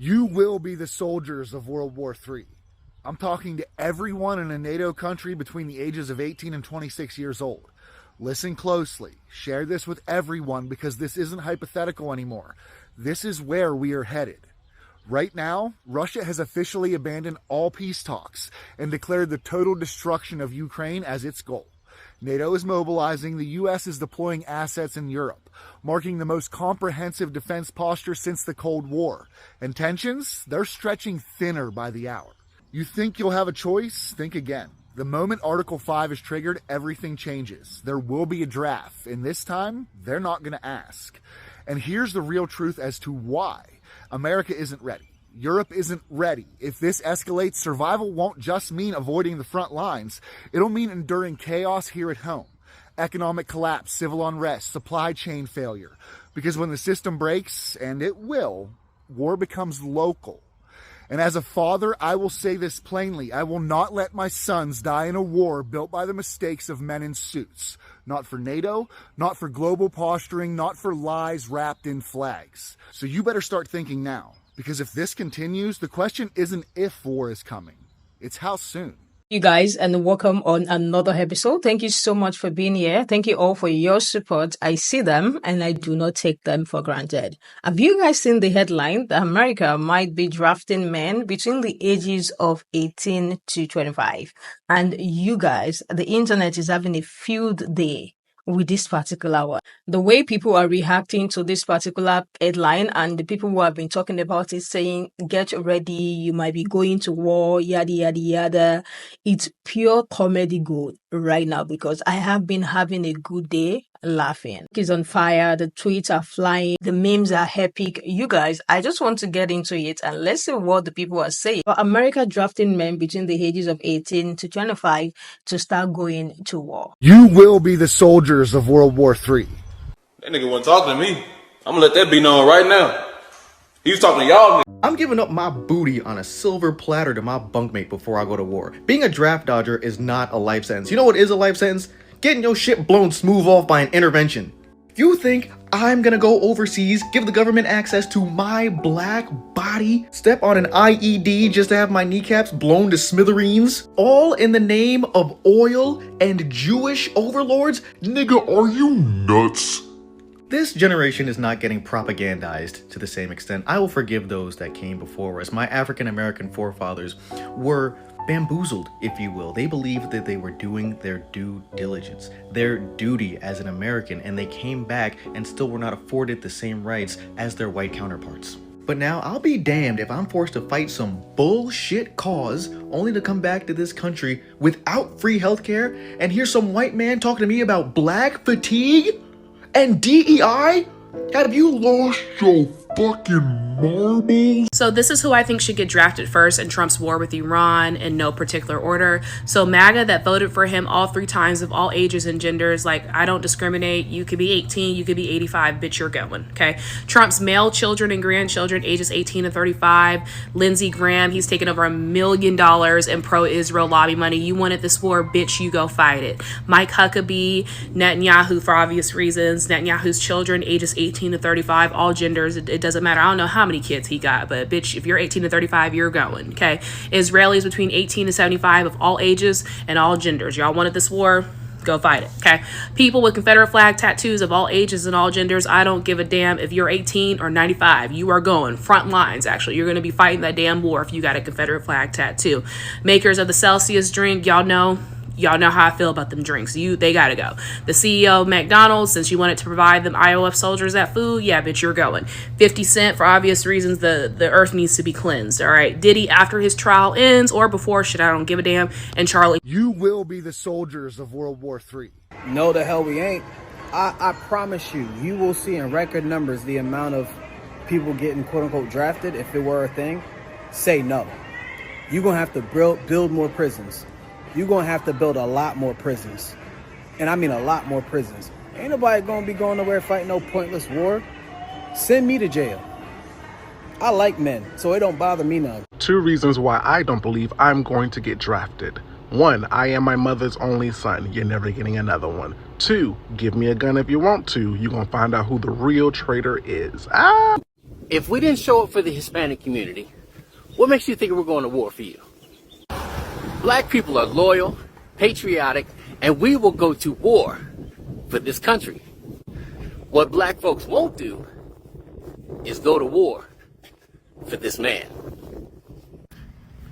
You will be the soldiers of World War III. I'm talking to everyone in a NATO country between the ages of 18 and 26 years old. Listen closely. Share this with everyone because this isn't hypothetical anymore. This is where we are headed. Right now, Russia has officially abandoned all peace talks and declared the total destruction of Ukraine as its goal. NATO is mobilizing, the US is deploying assets in Europe, marking the most comprehensive defense posture since the Cold War. And tensions, they're stretching thinner by the hour. You think you'll have a choice? Think again. The moment Article 5 is triggered, everything changes. There will be a draft, and this time, they're not going to ask. And here's the real truth as to why. America isn't ready. Europe isn't ready. If this escalates, survival won't just mean avoiding the front lines. It'll mean enduring chaos here at home. Economic collapse, civil unrest, supply chain failure. Because when the system breaks, and it will, war becomes local. And as a father, I will say this plainly. I will not let my sons die in a war built by the mistakes of men in suits. Not for NATO, not for global posturing, not for lies wrapped in flags. So you better start thinking now. Because if this continues, the question isn't if war is coming. It's how soon. You guys, and welcome on another episode. Thank you so much for being here. Thank you all for your support. I see them and I do not take them for granted. Have you guys seen the headline that America might be drafting men between the ages of 18 to 25? And you guys, the internet is having a field day with this particular one. The way people are reacting to this particular headline and the people who have been talking about it saying, get ready, you might be going to war, yada, yada, yada. It's pure comedy gold right now because I have been having a good day laughing. It's on fire, the tweets are flying, the memes are epic. You guys, I just want to get into it and let's see what the people are saying. America drafting men between the ages of 18 to 25 to start going to war. You will be the soldiers of World War III. That nigga wasn't talking to me. I'm gonna let that be known right now. He was talking to y'all. I'm giving up my booty on a silver platter to my bunkmate before I go to war. Being a draft dodger is not a life sentence. You know what is a life sentence? Getting your shit blown smooth off by an intervention. If you think I'm gonna go overseas, give the government access to my black body, step on an IED just to have my kneecaps blown to smithereens, all in the name of oil and Jewish overlords? Nigga, are you nuts? This generation is not getting propagandized to the same extent. I will forgive those that came before us. My African American forefathers were bamboozled, if you will. They believed that they were doing their due diligence, their duty as an American, and they came back and still were not afforded the same rights as their white counterparts. But now I'll be damned if I'm forced to fight some bullshit cause only to come back to this country without free healthcare and hear some white man talking to me about black fatigue and DEI? Have you lost your fucking marbles? So this is who I think should get drafted first in Trump's war with Iran in no particular order. So MAGA that voted for him all 3 times of all ages and genders, like, I don't discriminate. You could be 18, you could be 85, bitch, you're going, okay? Trump's male children and grandchildren, ages 18 to 35. Lindsey Graham, he's taken over $1 million in pro-Israel lobby money. You wanted this war, bitch, you go fight it. Mike Huckabee, Netanyahu, for obvious reasons. Netanyahu's children, ages 18 to 35, all genders, it doesn't matter. I don't know how many kids he got, but bitch, if you're 18 to 35, you're going, okay? Israelis between 18 to 75 of all ages and all genders. Y'all wanted this war? Go fight it, okay? People with Confederate flag tattoos of all ages and all genders, I don't give a damn if you're 18 or 95. You are going front lines, actually. You're going to be fighting that damn war if you got a Confederate flag tattoo. Makers of the Celsius drink, y'all know how I feel about them drinks. They gotta go. The CEO of McDonald's, since you wanted to provide them IOF soldiers that food, yeah, bitch, you're going. 50 Cent, for obvious reasons, the earth needs to be cleansed, all right? Diddy, after his trial ends, or before, shit, I don't give a damn. And Charlie. You will be the soldiers of World War III. No, the hell we ain't. I promise you, you will see in record numbers the amount of people getting quote-unquote drafted, if it were a thing. Say no. You're gonna have to build more prisons. You're going to have to build a lot more prisons. And I mean a lot more prisons. Ain't nobody going to be going nowhere fighting no pointless war. Send me to jail. I like men, so it don't bother me none. 2 reasons why I don't believe I'm going to get drafted. 1, I am my mother's only son. You're never getting another one. 2, give me a gun if you want to. You're going to find out who the real traitor is. If we didn't show up for the Hispanic community, what makes you think we're going to war for you? Black people are loyal, patriotic, and we will go to war for this country. What black folks won't do is go to war for this man.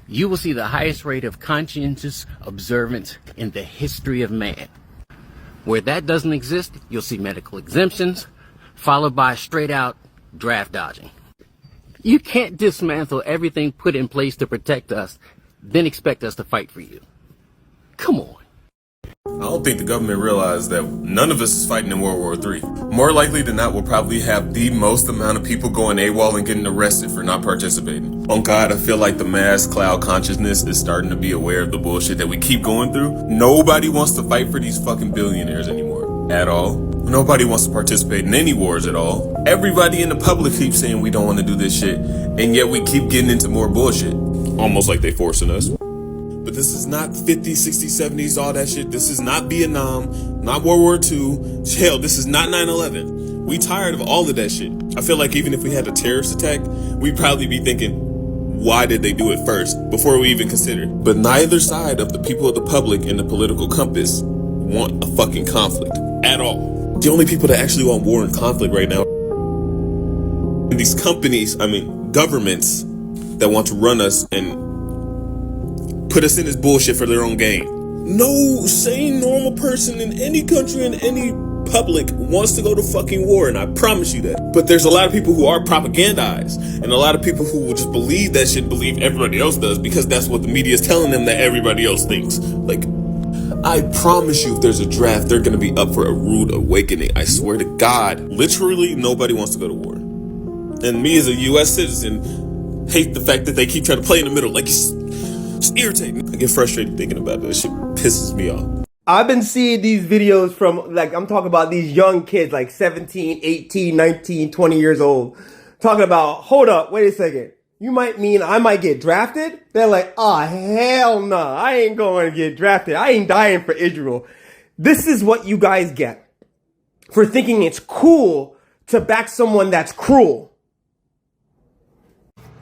You will see the highest rate of conscientious observance in the history of man. Where that doesn't exist, you'll see medical exemptions, followed by straight out draft dodging. You can't dismantle everything put in place to protect us, then expect us to fight for you. Come on. I don't think the government realized that none of us is fighting in World War III. More likely than not, we'll probably have the most amount of people going AWOL and getting arrested for not participating. Oh God, I feel like the mass cloud consciousness is starting to be aware of the bullshit that we keep going through. Nobody wants to fight for these fucking billionaires anymore. At all. Nobody wants to participate in any wars at all. Everybody in the public keeps saying we don't want to do this shit, and yet we keep getting into more bullshit. Almost like they forcing us. But this is not 50s, 60s, 70s, all that shit. This is not Vietnam, not World War II. Hell, this is not 9/11. We tired of all of that shit. I feel like even if we had a terrorist attack, we'd probably be thinking, why did they do it first, before we even consider it? But neither side of the people of the public in the political compass want a fucking conflict at all. The only people that actually want war and conflict right now are these companies, governments that want to run us and put us in this bullshit for their own gain. No sane, normal person in any country, in any public, wants to go to fucking war, and I promise you that. But there's a lot of people who are propagandized, and a lot of people who will just believe that shit, believe everybody else does, because that's what the media is telling them that everybody else thinks. Like, I promise you, if there's a draft, they're gonna be up for a rude awakening. I swear to God. Literally, nobody wants to go to war. And me as a U.S. citizen, hate the fact that they keep trying to play in the middle. Like, it's irritating. I get frustrated thinking about that. Shit pisses me off. I've been seeing these videos from, like, I'm talking about these young kids, like 17, 18, 19, 20 years old, talking about, hold up, wait a second. You might mean I might get drafted? They're like, oh, hell no, I ain't going to get drafted. I ain't dying for Israel. This is what you guys get for thinking it's cool to back someone that's cruel.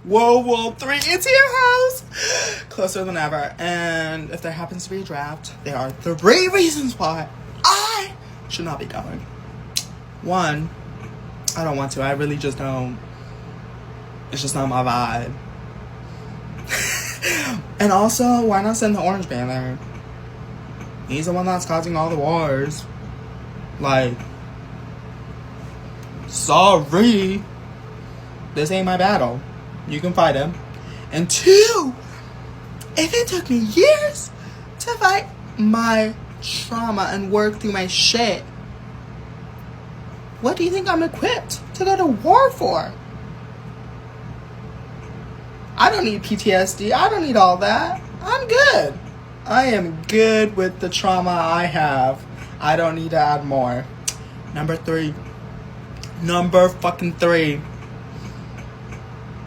World War III into your house, closer than ever. And if there happens to be a draft, there are 3 reasons why I should not be going. 1, I don't want to. I really just don't. It's just not my vibe. And also, why not send the Orange Man there? He's the one that's causing all the wars. Like, sorry, this ain't my battle. You can fight him. And 2, if it took me years to fight my trauma and work through my shit, what do you think I'm equipped to go to war for? I don't need PTSD. I don't need all that. I'm good. I am good with the trauma I have. I don't need to add more. Number 3.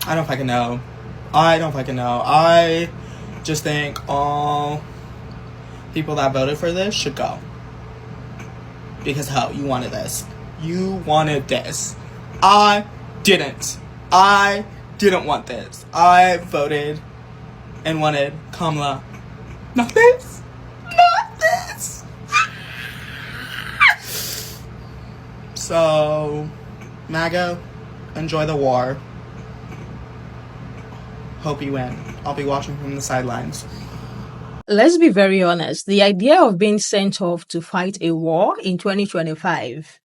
I don't fucking know. I just think all people that voted for this should go. Because hell, you wanted this. I didn't. I didn't want this. I voted and wanted Kamala. Not this. So, MAGA, enjoy the war. Hope you win. I'll be watching from the sidelines. Let's be very honest. The idea of being sent off to fight a war in 2025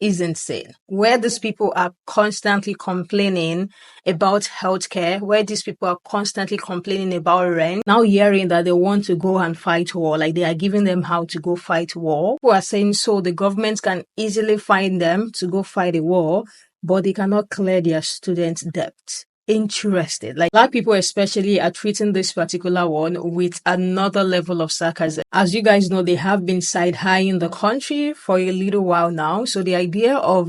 is insane. Where these people are constantly complaining about healthcare, where these people are constantly complaining about rent, now hearing that they want to go and fight war, like they are giving them how to go fight war. People are saying so the government can easily find them to go fight a war, but they cannot clear their student debt. Interested. Like, black people especially are treating this particular one with another level of sarcasm. As you guys know, they have been side high in the country for a little while now. So the idea of,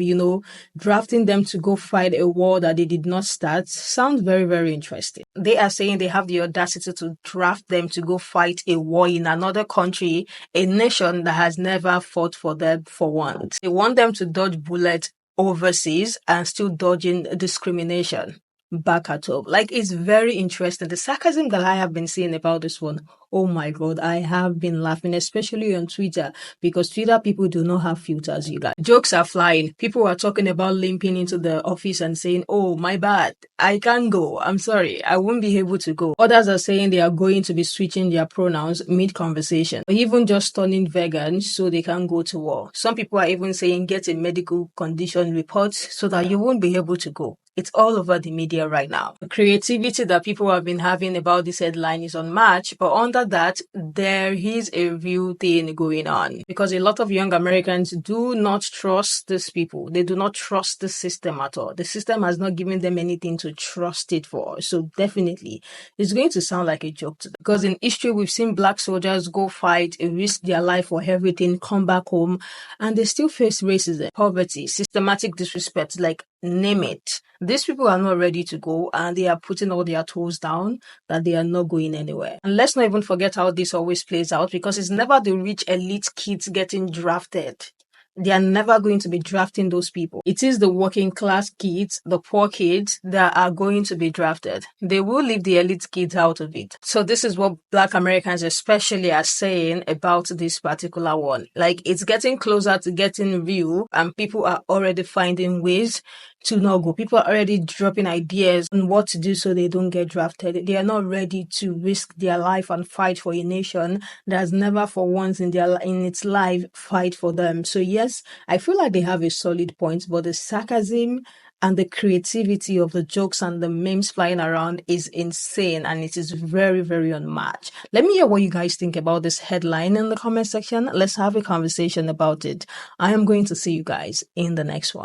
drafting them to go fight a war that they did not start sounds very, very interesting. They are saying they have the audacity to draft them to go fight a war in another country, a nation that has never fought for them for once. They want them to dodge bullets overseas and still dodging discrimination back at home. Like, it's very interesting. The sarcasm that I have been seeing about this one, oh my God, I have been laughing, especially on Twitter, because Twitter people do not have filters, you guys. Jokes are flying. People are talking about limping into the office and saying, oh, my bad, I can't go. I'm sorry, I won't be able to go. Others are saying they are going to be switching their pronouns mid-conversation, or even just turning vegan so they can go to war. Some people are even saying get a medical condition report so that you won't be able to go. It's all over the media right now. The creativity that people have been having about this headline is unmatched, but under that, there is a real thing going on. Because a lot of young Americans do not trust these people. They do not trust the system at all. The system has not given them anything to trust it for. So definitely, it's going to sound like a joke to them. Because in history, we've seen black soldiers go fight, risk their life for everything, come back home, and they still face racism, poverty, systematic disrespect, like name it. These people are not ready to go, and they are putting all their toes down that they are not going anywhere. And let's not even forget how this always plays out, because it's never the rich elite kids getting drafted. They are never going to be drafting those people. It is the working class kids, the poor kids that are going to be drafted. They will leave the elite kids out of it. So this is what Black Americans especially are saying about this particular one. Like, it's getting closer to getting real, and people are already finding ways to not go. People are already dropping ideas on what to do so they don't get drafted. They are not ready to risk their life and fight for a nation that has never for once in its life fight for them. So yes, I feel like they have a solid point, but the sarcasm and the creativity of the jokes and the memes flying around is insane, and it is very, very unmatched. Let me hear what you guys think about this headline in the comment section. Let's have a conversation about it. I am going to see you guys in the next one.